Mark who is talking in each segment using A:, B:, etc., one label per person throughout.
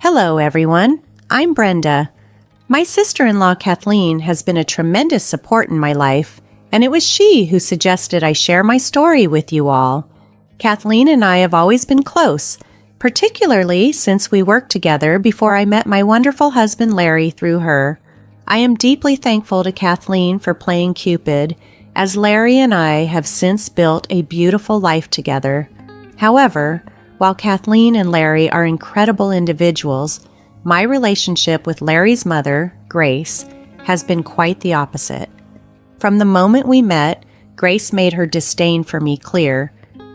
A: Hello, everyone. I'm Brenda. My sister-in-law, Kathleen, has been a tremendous support in my life, and it was she who suggested I share my story with you all. Kathleen and I have always been close, particularly since we worked together before I met my wonderful husband, Larry, through her. I am deeply thankful to Kathleen for playing Cupid, as Larry and I have since built a beautiful life together. However, while Kathleen and Larry are incredible individuals, my relationship with Larry's mother, Grace, has been quite the opposite. From the moment we met, Grace made her disdain for me clear,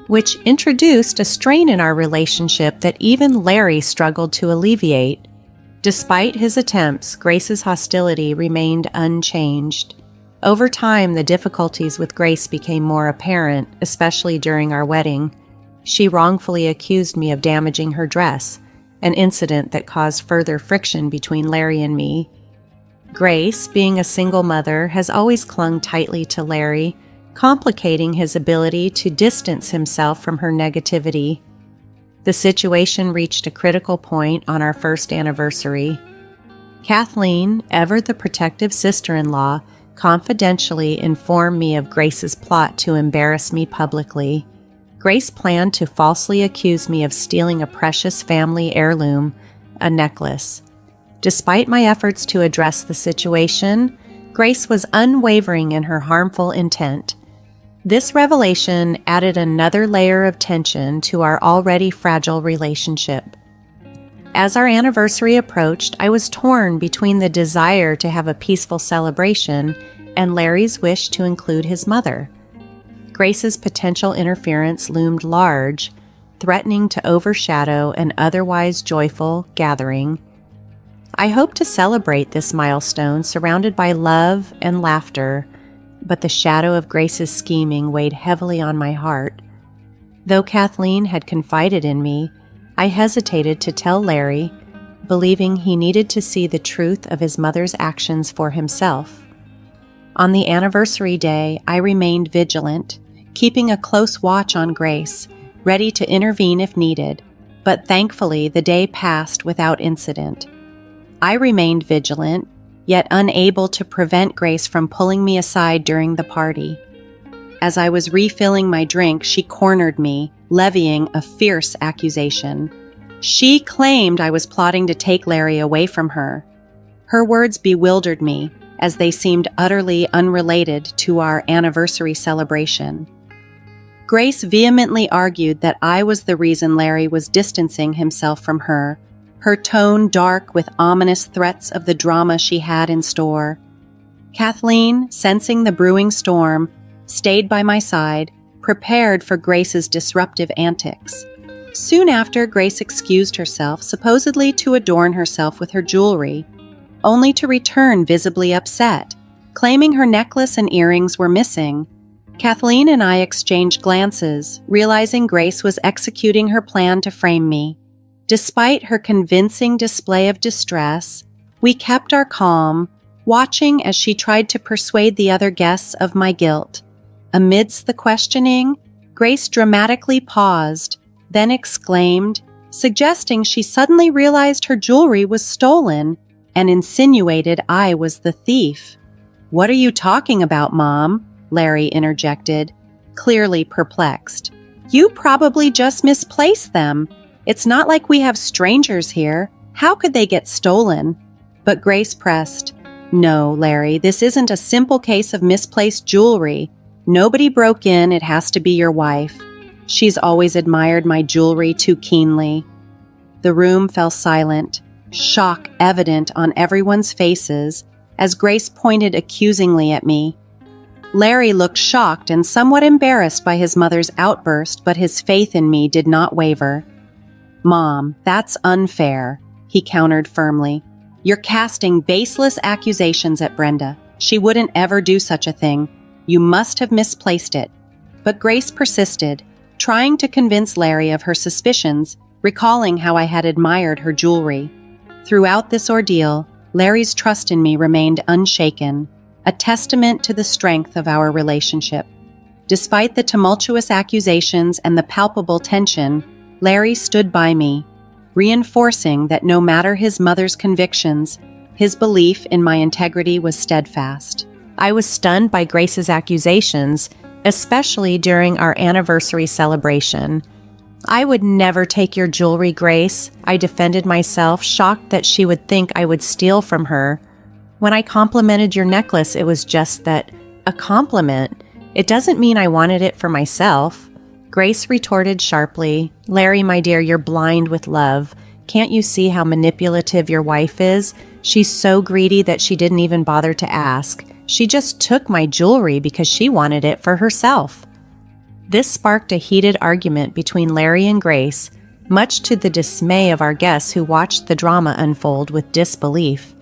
A: which introduced a strain in our relationship that even Larry struggled to alleviate. Despite his attempts, Grace's hostility remained unchanged. Over time, the difficulties with Grace became more apparent, especially during our wedding. She wrongfully accused me of damaging her dress, an incident that caused further friction between Larry and me. Grace, being a single mother, has always clung tightly to Larry, complicating his ability to distance himself from her negativity. The situation reached a critical point on our first anniversary. Kathleen, ever the protective sister-in-law, confidentially informed me of Grace's plot to embarrass me publicly. Grace planned to falsely accuse me of stealing a precious family heirloom, a necklace. Despite my efforts to address the situation, Grace was unwavering in her harmful intent. This revelation added another layer of tension to our already fragile relationship. As our anniversary approached, I was torn between the desire to have a peaceful celebration and Larry's wish to include his mother. Grace's potential interference loomed large, threatening to overshadow an otherwise joyful gathering. I hoped to celebrate this milestone surrounded by love and laughter, but the shadow of Grace's scheming weighed heavily on my heart. Though Kathleen had confided in me, I hesitated to tell Larry, believing he needed to see the truth of his mother's actions for himself. On the anniversary day, I remained vigilant, keeping a close watch on Grace, ready to intervene if needed, but thankfully the day passed without incident. I remained vigilant, yet unable to prevent Grace from pulling me aside during the party. As I was refilling my drink, she cornered me, levying a fierce accusation. She claimed I was plotting to take Larry away from her. Her words bewildered me, as they seemed utterly unrelated to our anniversary celebration. Grace vehemently argued that I was the reason Larry was distancing himself from her, her tone dark with ominous threats of the drama she had in store. Kathleen, sensing the brewing storm, stayed by my side, prepared for Grace's disruptive antics. Soon after, Grace excused herself, supposedly to adorn herself with her jewelry, only to return visibly upset, claiming her necklace and earrings were missing. Kathleen and I exchanged glances, realizing Grace was executing her plan to frame me. Despite her convincing display of distress, we kept our calm, watching as she tried to persuade the other guests of my guilt. Amidst the questioning, Grace dramatically paused, then exclaimed, suggesting she suddenly realized her jewelry was stolen, and insinuated I was the thief. "What are you talking about, Mom?" Larry interjected, clearly perplexed. "You probably just misplaced them. It's not like we have strangers here. How could they get stolen?" But Grace pressed, "No, Larry, this isn't a simple case of misplaced jewelry. Nobody broke in, it has to be your wife. She's always admired my jewelry too keenly." The room fell silent, shock evident on everyone's faces as Grace pointed accusingly at me. Larry looked shocked and somewhat embarrassed by his mother's outburst, but his faith in me did not waver. "Mom, that's unfair," he countered firmly. "You're casting baseless accusations at Brenda. She wouldn't ever do such a thing. You must have misplaced it." But Grace persisted, trying to convince Larry of her suspicions, recalling how I had admired her jewelry. Throughout this ordeal, Larry's trust in me remained unshaken, a testament to the strength of our relationship. Despite the tumultuous accusations and the palpable tension, Larry stood by me, reinforcing that no matter his mother's convictions, his belief in my integrity was steadfast. I was stunned by Grace's accusations, especially during our anniversary celebration. "I would never take your jewelry, Grace," I defended myself, shocked that she would think I would steal from her. "When I complimented your necklace, it was just that, a compliment. It doesn't mean I wanted it for myself." Grace retorted sharply, "Larry, my dear, you're blind with love. Can't you see how manipulative your wife is? She's so greedy that she didn't even bother to ask. She just took my jewelry because she wanted it for herself." This sparked a heated argument between Larry and Grace, much to the dismay of our guests who watched the drama unfold with disbelief.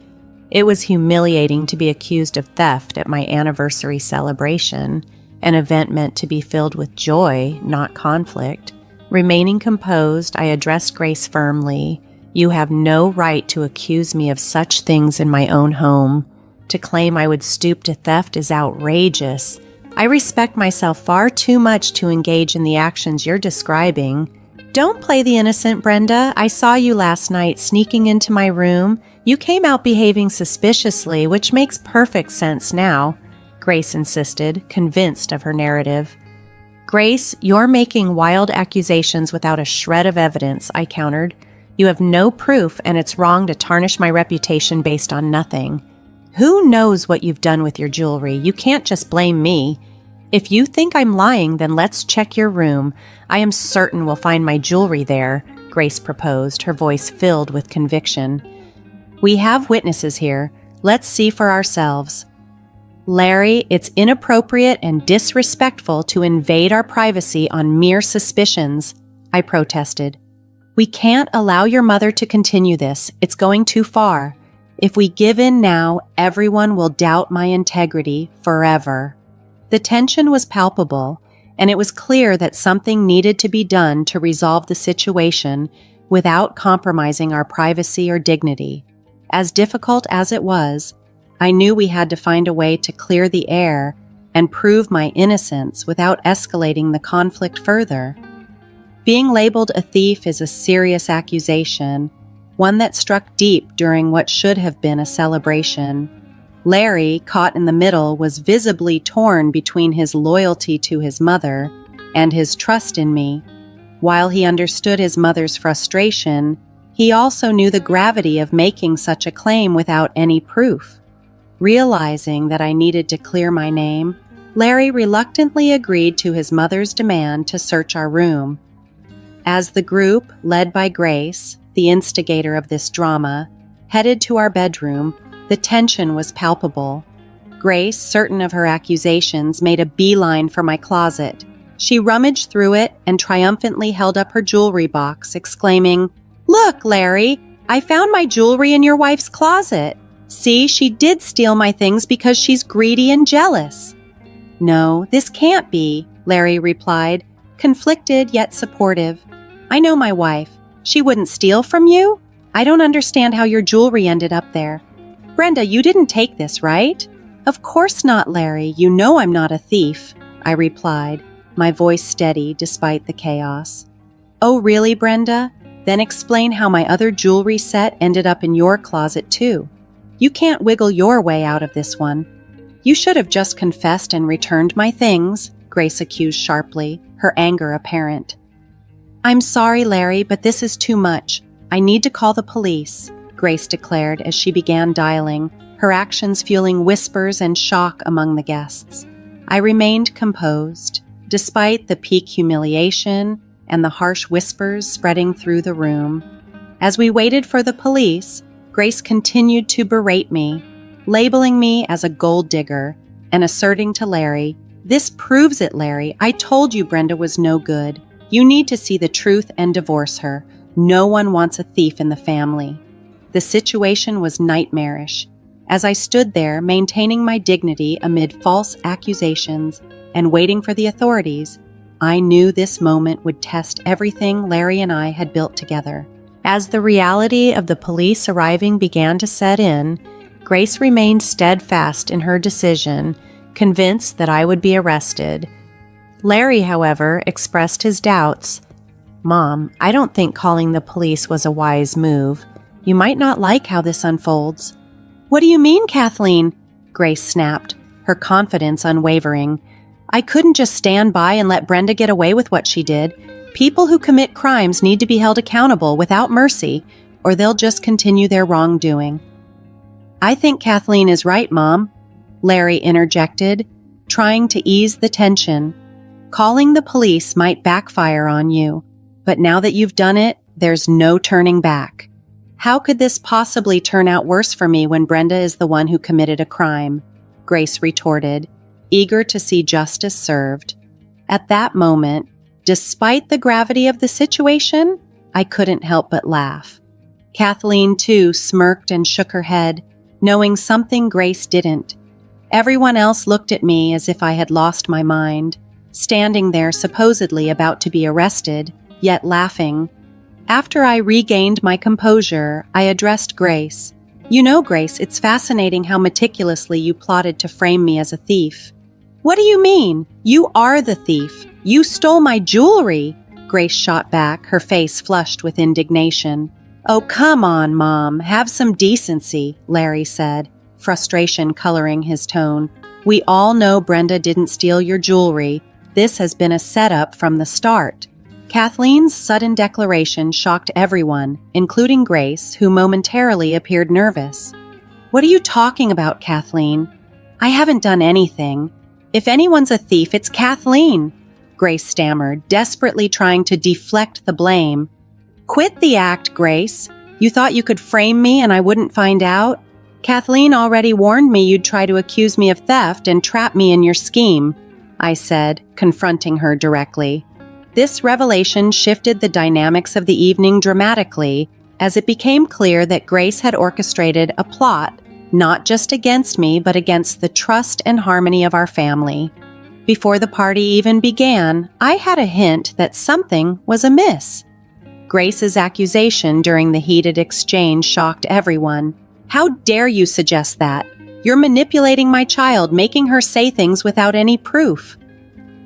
A: It was humiliating to be accused of theft at my anniversary celebration, an event meant to be filled with joy, not conflict. Remaining composed, I addressed Grace firmly. "You have no right to accuse me of such things in my own home. To claim I would stoop to theft is outrageous. I respect myself far too much to engage in the actions you're describing. Don't play the innocent, Brenda. I saw you last night sneaking into my room. You came out behaving suspiciously, which makes perfect sense now," Grace insisted, convinced of her narrative. "Grace, you're making wild accusations without a shred of evidence," I countered. "You have no proof, and it's wrong to tarnish my reputation based on nothing. Who knows what you've done with your jewelry? You can't just blame me. If you think I'm lying, then let's check your room. I am certain we'll find my jewelry there," Grace proposed, her voice filled with conviction. "We have witnesses here. Let's see for ourselves." "Larry, it's inappropriate and disrespectful to invade our privacy on mere suspicions," I protested. "We can't allow your mother to continue this. It's going too far. If we give in now, everyone will doubt my integrity forever." The tension was palpable, and it was clear that something needed to be done to resolve the situation without compromising our privacy or dignity. As difficult as it was, I knew we had to find a way to clear the air and prove my innocence without escalating the conflict further. Being labeled a thief is a serious accusation, one that struck deep during what should have been a celebration. Larry, caught in the middle, was visibly torn between his loyalty to his mother and his trust in me. While he understood his mother's frustration, he also knew the gravity of making such a claim without any proof. Realizing that I needed to clear my name, Larry reluctantly agreed to his mother's demand to search our room. As the group, led by Grace, the instigator of this drama, headed to our bedroom, the tension was palpable. Grace, certain of her accusations, made a beeline for my closet. She rummaged through it and triumphantly held up her jewelry box, exclaiming, "Look, Larry, I found my jewelry in your wife's closet. See, she did steal my things because she's greedy and jealous." "No, this can't be," Larry replied, conflicted yet supportive. "I know my wife. She wouldn't steal from you? I don't understand how your jewelry ended up there. Brenda, you didn't take this, right?" "Of course not, Larry. You know I'm not a thief," I replied, my voice steady despite the chaos. "Oh, really, Brenda? Then explain how my other jewelry set ended up in your closet, too. You can't wiggle your way out of this one." "You should have just confessed and returned my things," Grace accused sharply, her anger apparent. "I'm sorry, Larry, but this is too much. I need to call the police," Grace declared as she began dialing, her actions fueling whispers and shock among the guests. I remained composed, despite the peak humiliation and the harsh whispers spreading through the room. As we waited for the police, Grace continued to berate me, labeling me as a gold digger and asserting to Larry, "This proves it, Larry. I told you Brenda was no good. You need to see the truth and divorce her. No one wants a thief in the family." The situation was nightmarish. As I stood there, maintaining my dignity amid false accusations and waiting for the authorities, I knew this moment would test everything Larry and I had built together. As the reality of the police arriving began to set in, Grace remained steadfast in her decision, convinced that I would be arrested. Larry, however, expressed his doubts. Mom, I don't think calling the police was a wise move. You might not like how this unfolds. What do you mean, Kathleen? Grace snapped, her confidence unwavering. I couldn't just stand by and let Brenda get away with what she did. People who commit crimes need to be held accountable without mercy, or they'll just continue their wrongdoing. I think Kathleen is right, Mom, Larry interjected, trying to ease the tension. Calling the police might backfire on you, but now that you've done it, there's no turning back. How could this possibly turn out worse for me when Brenda is the one who committed a crime? Grace retorted, eager to see justice served. At that moment, despite the gravity of the situation, I couldn't help but laugh. Kathleen, too, smirked and shook her head, knowing something Grace didn't. Everyone else looked at me as if I had lost my mind, standing there supposedly about to be arrested, yet laughing. After I regained my composure, I addressed Grace. You know, Grace, it's fascinating how meticulously you plotted to frame me as a thief. What do you mean? You are the thief. You stole my jewelry, Grace shot back, her face flushed with indignation. Oh, come on, Mom, have some decency, Larry said, frustration coloring his tone. We all know Brenda didn't steal your jewelry. This has been a setup from the start. Kathleen's sudden declaration shocked everyone, including Grace, who momentarily appeared nervous. What are you talking about, Kathleen? I haven't done anything. If anyone's a thief, it's Kathleen, Grace stammered, desperately trying to deflect the blame. Quit the act, Grace. You thought you could frame me and I wouldn't find out? Kathleen already warned me you'd try to accuse me of theft and trap me in your scheme, I said, confronting her directly. This revelation shifted the dynamics of the evening dramatically, as it became clear that Grace had orchestrated a plot, not just against me, but against the trust and harmony of our family. Before the party even began, I had a hint that something was amiss. Grace's accusation during the heated exchange shocked everyone. How dare you suggest that? You're manipulating my child, making her say things without any proof.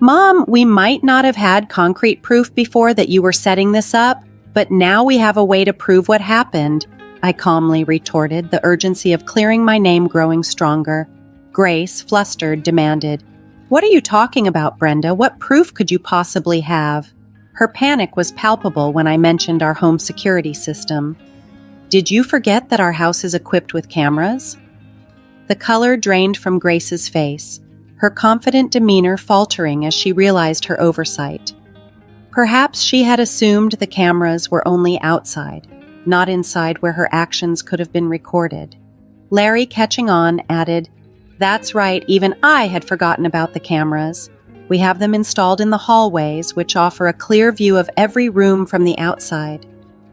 A: Mom, we might not have had concrete proof before that you were setting this up, but now we have a way to prove what happened, I calmly retorted, the urgency of clearing my name growing stronger. Grace, flustered, demanded, What are you talking about, Brenda? What proof could you possibly have? Her panic was palpable when I mentioned our home security system. Did you forget that our house is equipped with cameras? The color drained from Grace's face, her confident demeanor faltering as she realized her oversight. Perhaps she had assumed the cameras were only outside, not inside where her actions could have been recorded. Larry, catching on, added, That's right, even I had forgotten about the cameras. We have them installed in the hallways, which offer a clear view of every room from the outside.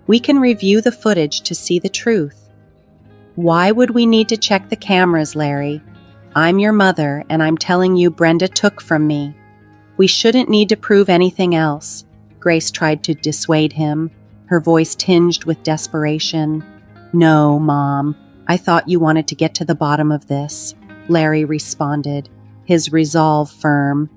A: We can review the footage to see the truth. Why would we need to check the cameras, Larry? I'm your mother, and I'm telling you Brenda took from me. We shouldn't need to prove anything else. Grace tried to dissuade him, her voice tinged with desperation. No, Mom, I thought you wanted to get to the bottom of this, Larry responded, his resolve firm.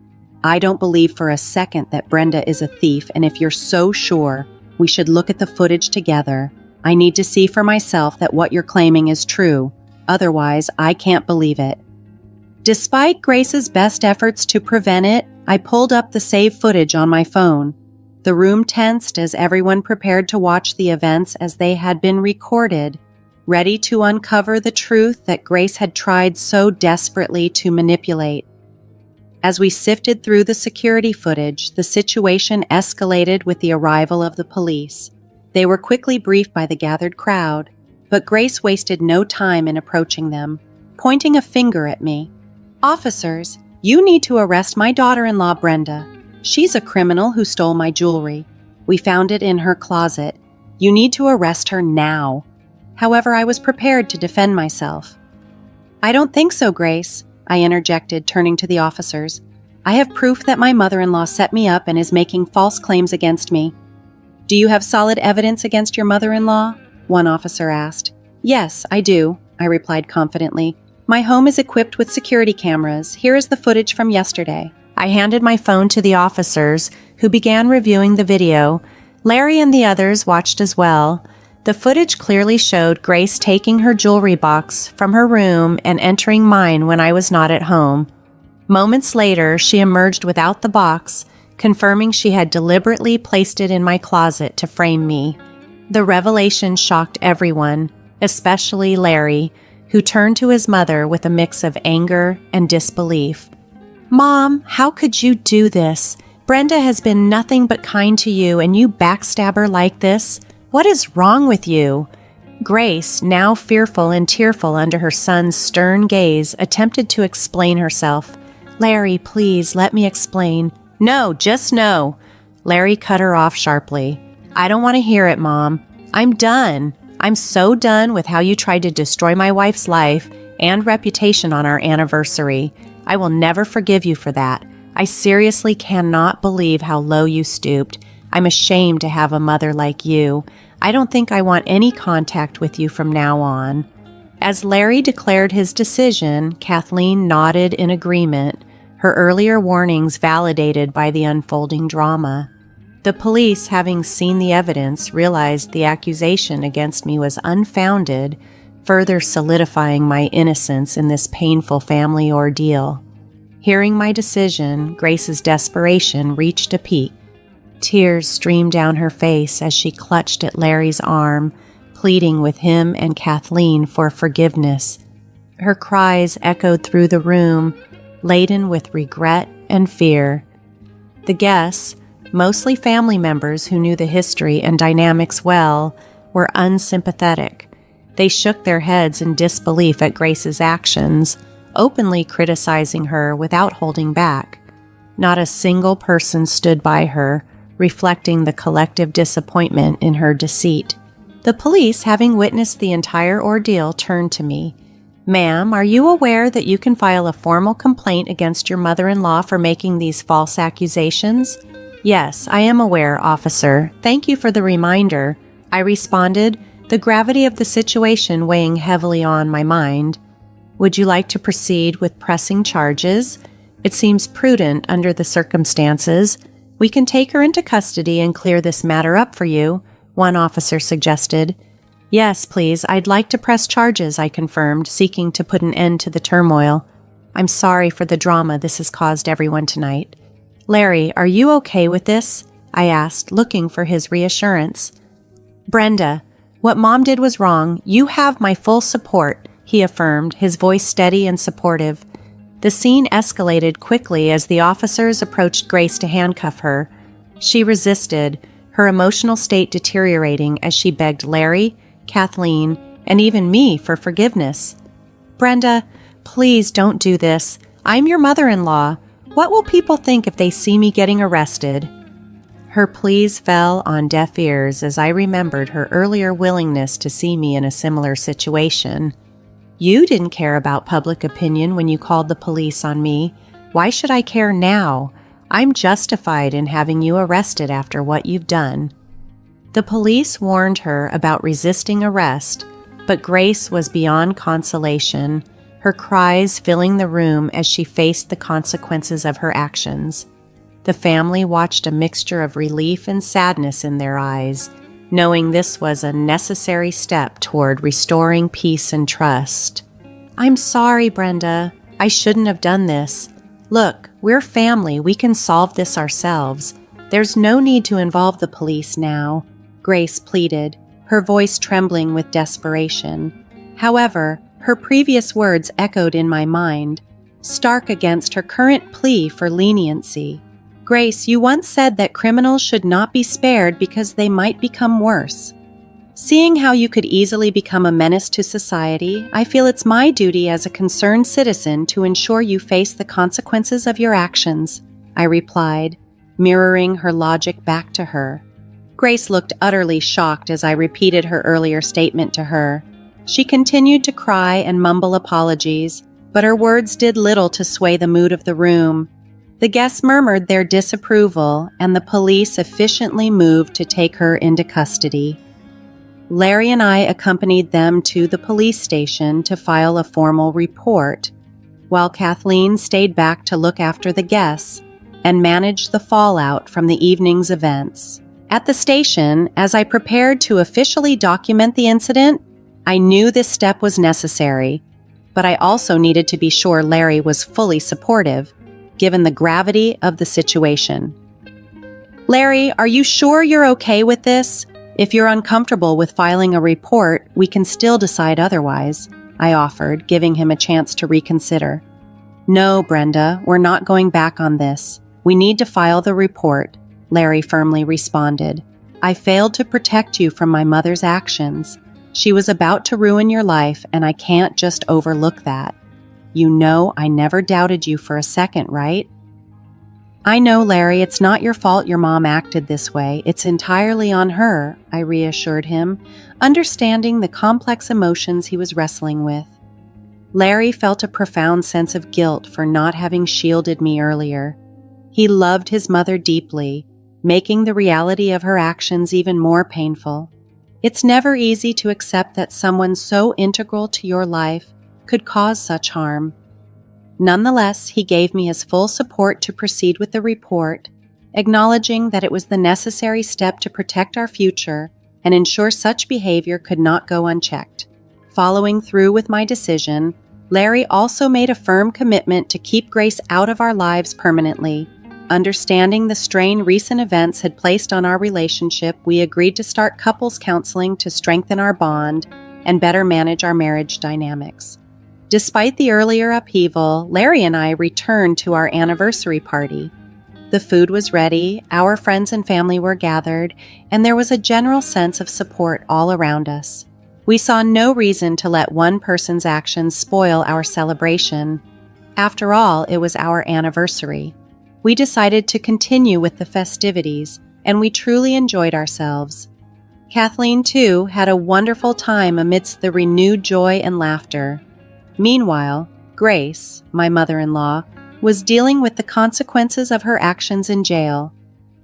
A: I don't believe for a second that Brenda is a thief, and if you're so sure, we should look at the footage together. I need to see for myself that what you're claiming is true. Otherwise, I can't believe it. Despite Grace's best efforts to prevent it, I pulled up the saved footage on my phone. The room tensed as everyone prepared to watch the events as they had been recorded, ready to uncover the truth that Grace had tried so desperately to manipulate. As we sifted through the security footage, the situation escalated with the arrival of the police. They were quickly briefed by the gathered crowd, but Grace wasted no time in approaching them, pointing a finger at me. Officers, you need to arrest my daughter-in-law, Brenda. She's a criminal who stole my jewelry. We found it in her closet. You need to arrest her now. However, I was prepared to defend myself. I don't think so, Grace, I interjected, turning to the officers. I have proof that my mother-in-law set me up and is making false claims against me. Do you have solid evidence against your mother-in-law? One officer asked. Yes, I do, I replied confidently. My home is equipped with security cameras. Here is the footage from yesterday. I handed my phone to the officers, who began reviewing the video. Larry and the others watched as well. The footage clearly showed Grace taking her jewelry box from her room and entering mine when I was not at home. Moments later, she emerged without the box, confirming she had deliberately placed it in my closet to frame me. The revelation shocked everyone, especially Larry, who turned to his mother with a mix of anger and disbelief. "Mom, how could you do this? Brenda has been nothing but kind to you, and you backstab her like this? What is wrong with you?" Grace, now fearful and tearful under her son's stern gaze, attempted to explain herself. "Larry, please, let me explain." "No, just no." Larry cut her off sharply. "I don't want to hear it, Mom. I'm done. I'm so done with how you tried to destroy my wife's life and reputation on our anniversary. I will never forgive you for that. I seriously cannot believe how low you stooped. I'm ashamed to have a mother like you. I don't think I want any contact with you from now on." As Larry declared his decision, Kathleen nodded in agreement, her earlier warnings validated by the unfolding drama. The police, having seen the evidence, realized the accusation against me was unfounded, further solidifying my innocence in this painful family ordeal. Hearing my decision, Grace's desperation reached a peak. Tears streamed down her face as she clutched at Larry's arm, pleading with him and Kathleen for forgiveness. Her cries echoed through the room, laden with regret and fear. The guests, mostly family members who knew the history and dynamics well, were unsympathetic. They shook their heads in disbelief at Grace's actions, openly criticizing her without holding back. Not a single person stood by her, reflecting the collective disappointment in her deceit. The police, having witnessed the entire ordeal, turned to me. "Ma'am, are you aware that you can file a formal complaint against your mother-in-law for making these false accusations?" "Yes, I am aware, officer. Thank you for the reminder," I responded, the gravity of the situation weighing heavily on my mind. "Would you like to proceed with pressing charges? It seems prudent under the circumstances. We can take her into custody and clear this matter up for you," one officer suggested. "Yes, please, I'd like to press charges," I confirmed, seeking to put an end to the turmoil. "I'm sorry for the drama this has caused everyone tonight." "Larry, are you okay with this?" I asked, looking for his reassurance. "Brenda, what Mom did was wrong. You have my full support," he affirmed, his voice steady and supportive. The scene escalated quickly as the officers approached Grace to handcuff her. She resisted, her emotional state deteriorating as she begged Larry, Kathleen, and even me for forgiveness. "Brenda, please don't do this. I'm your mother-in-law. What will people think if they see me getting arrested?" Her pleas fell on deaf ears as I remembered her earlier willingness to see me in a similar situation. "You didn't care about public opinion when you called the police on me. Why should I care now? I'm justified in having you arrested after what you've done." The police warned her about resisting arrest, but Grace was beyond consolation, her cries filling the room as she faced the consequences of her actions. The family watched a mixture of relief and sadness in their eyes, knowing this was a necessary step toward restoring peace and trust. "I'm sorry, Brenda. I shouldn't have done this. Look, we're family. We can solve this ourselves. There's no need to involve the police now," Grace pleaded, her voice trembling with desperation. However, her previous words echoed in my mind, stark against her current plea for leniency. "Grace, you once said that criminals should not be spared because they might become worse. Seeing how you could easily become a menace to society, I feel it's my duty as a concerned citizen to ensure you face the consequences of your actions," I replied, mirroring her logic back to her. Grace looked utterly shocked as I repeated her earlier statement to her. She continued to cry and mumble apologies, but her words did little to sway the mood of the room. The guests murmured their disapproval, and the police efficiently moved to take her into custody. Larry and I accompanied them to the police station to file a formal report, while Kathleen stayed back to look after the guests and manage the fallout from the evening's events. At the station, as I prepared to officially document the incident, I knew this step was necessary, but I also needed to be sure Larry was fully supportive, given the gravity of the situation. "Larry, are you sure you're okay with this? If you're uncomfortable with filing a report, we can still decide otherwise," I offered, giving him a chance to reconsider. "No, Brenda, we're not going back on this. We need to file the report," Larry firmly responded. "I failed to protect you from my mother's actions. She was about to ruin your life, and I can't just overlook that. You know I never doubted you for a second, right?" "I know, Larry, it's not your fault your mom acted this way. It's entirely on her," I reassured him, understanding the complex emotions he was wrestling with. Larry felt a profound sense of guilt for not having shielded me earlier. He loved his mother deeply, making the reality of her actions even more painful. It's never easy to accept that someone so integral to your life could cause such harm. Nonetheless, he gave me his full support to proceed with the report, acknowledging that it was the necessary step to protect our future and ensure such behavior could not go unchecked. Following through with my decision, Larry also made a firm commitment to keep Grace out of our lives permanently. Understanding the strain recent events had placed on our relationship, we agreed to start couples counseling to strengthen our bond and better manage our marriage dynamics. Despite the earlier upheaval, Larry and I returned to our anniversary party. The food was ready, our friends and family were gathered, and there was a general sense of support all around us. We saw no reason to let one person's actions spoil our celebration. After all, it was our anniversary. We decided to continue with the festivities, and we truly enjoyed ourselves. Kathleen, too, had a wonderful time amidst the renewed joy and laughter. Meanwhile, Grace, my mother-in-law, was dealing with the consequences of her actions in jail.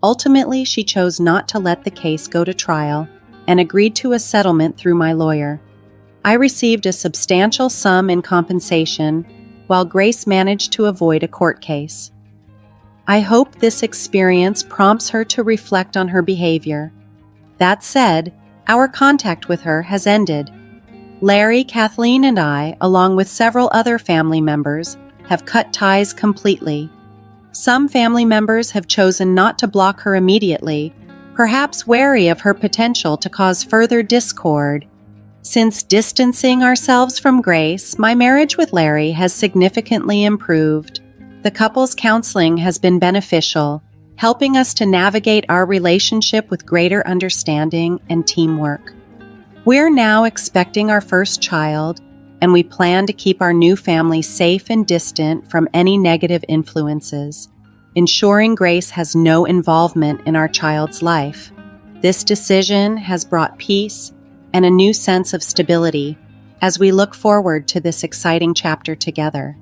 A: Ultimately, she chose not to let the case go to trial and agreed to a settlement through my lawyer. I received a substantial sum in compensation, while Grace managed to avoid a court case. I hope this experience prompts her to reflect on her behavior. That said, our contact with her has ended. Larry, Kathleen, and I, along with several other family members, have cut ties completely. Some family members have chosen not to block her immediately, perhaps wary of her potential to cause further discord. Since distancing ourselves from Grace, my marriage with Larry has significantly improved. The couple's counseling has been beneficial, helping us to navigate our relationship with greater understanding and teamwork. We're now expecting our first child, and we plan to keep our new family safe and distant from any negative influences, ensuring Grace has no involvement in our child's life. This decision has brought peace and a new sense of stability as we look forward to this exciting chapter together.